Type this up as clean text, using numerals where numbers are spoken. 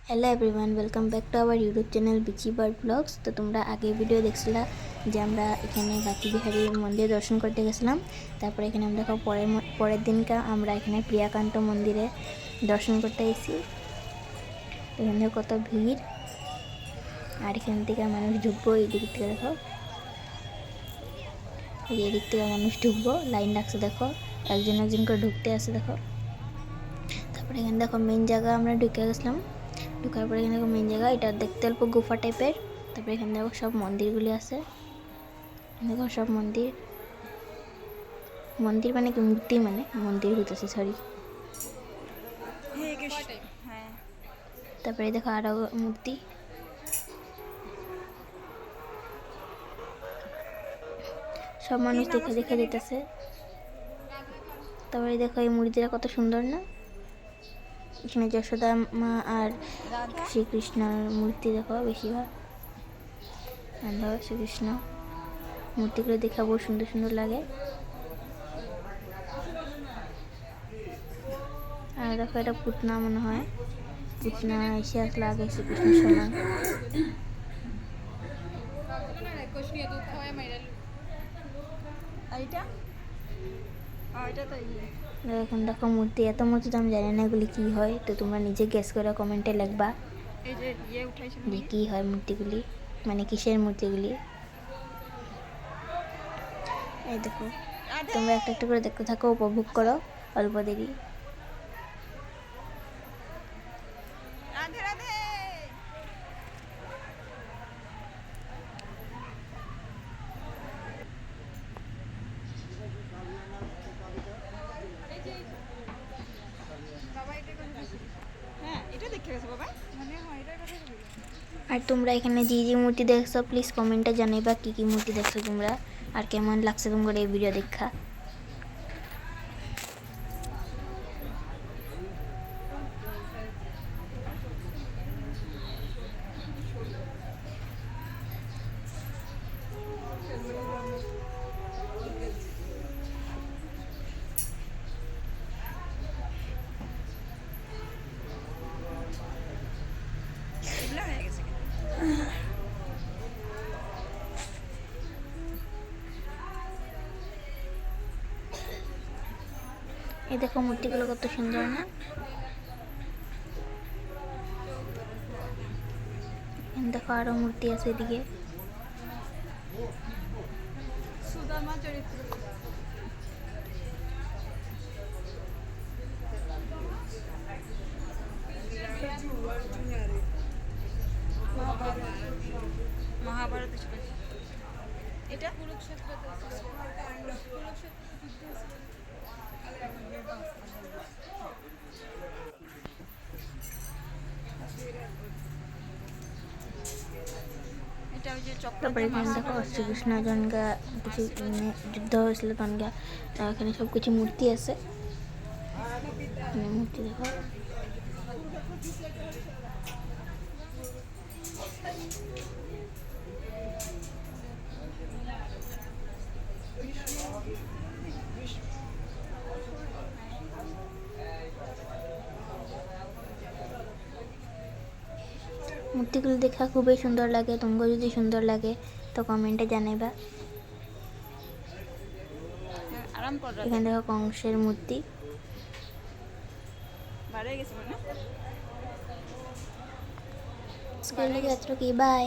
Hello everyone, welcome back to our YouTube channel বিচি bird blogs. তো তোমরা আগে ভিডিও দেখছিলা যে আমরা এখানে বাকি বিহারী মন্দির দর্শন করতে গেছিলাম। তারপরে এখানে আমরা দেখো পরের দিনকা আমরা এখানে প্রিয়াকান্ত মন্দিরে দর্শন করতে এসেছি। এখানে কত ভিড়, আর এখান থেকে মানুষ ঢুকবো। এই দিক থেকে দেখো, এই দিক থেকে মানুষ ঢুকবো, লাইন লাগছে দেখো, একজন একজন করে ঢুকতে আসে দেখো। তারপরে এখানে দেখো মেন জায়গা আমরা ঢুকে গেছিলাম। ঢুকার পরে এখানে দেখো মেন জায়গা, এটা দেখতে অল্প গুফা টাইপের। তারপরে এখানে দেখো সব মন্দিরগুলি আছে, দেখো সব মন্দির মন্দির মানে কি মূর্তি, মানে মন্দির হইতেছে, সরি। তারপরে দেখো আরো মূর্তি, সব মানুষ দেখে দেখে দিতেছে। তারপরে দেখো এই মূর্তিটা কত সুন্দর না, এখানে যশোদা মা আর শ্রীকৃষ্ণর মূর্তি দেখো বেশিরভাগ। আর দেখো শ্রীকৃষ্ণ মূর্তিগুলো দেখা বহু সুন্দর সুন্দর লাগে। আর দেখো এটা পুতনা মনে হয়, পুতনা এসে আসলে আগে শ্রীকৃষ্ণের সময়। এখন দেখো মূর্তি, এত মূর্তি তো আমি জানি না এগুলি কী হয়, তো তোমরা নিজে গেস করে কমেন্টে লিখবা যে কী হয় মূর্তিগুলি, মানে কিসের মূর্তিগুলি। এই দেখো তোমরা একটা একটা করে দেখতে থাকো, উপভোগ করো অল্প দেরি। আর তোমরা এখানে যে যে মূর্তি দেখছো প্লিজ কমেন্টে জানাইবা কি কি মূর্তি দেখছো তোমরা, আর কেমন লাগছে তোমার এই ভিডিও দেখা। এই দেখো মূর্তিগুলো কত সুন্দর না, দেখো আরো মূর্তি আছে এদিকে। মহাভারত এটা কুরুক্ষেত্র। তারপরে এখানে দেখো শ্রীকৃষ্ণ জনগা কিছু যুদ্ধ হয়েছিল তনগা, এখানে সব কিছু মূর্তি আছে, মূর্তি দেখো। মূর্তিগুলো দেখা খুবই সুন্দর লাগে, তোমাকে যদি সুন্দর লাগে তো কমেন্টে জানাইবা। এখানে দেখো কংসের মূর্তি। বাই।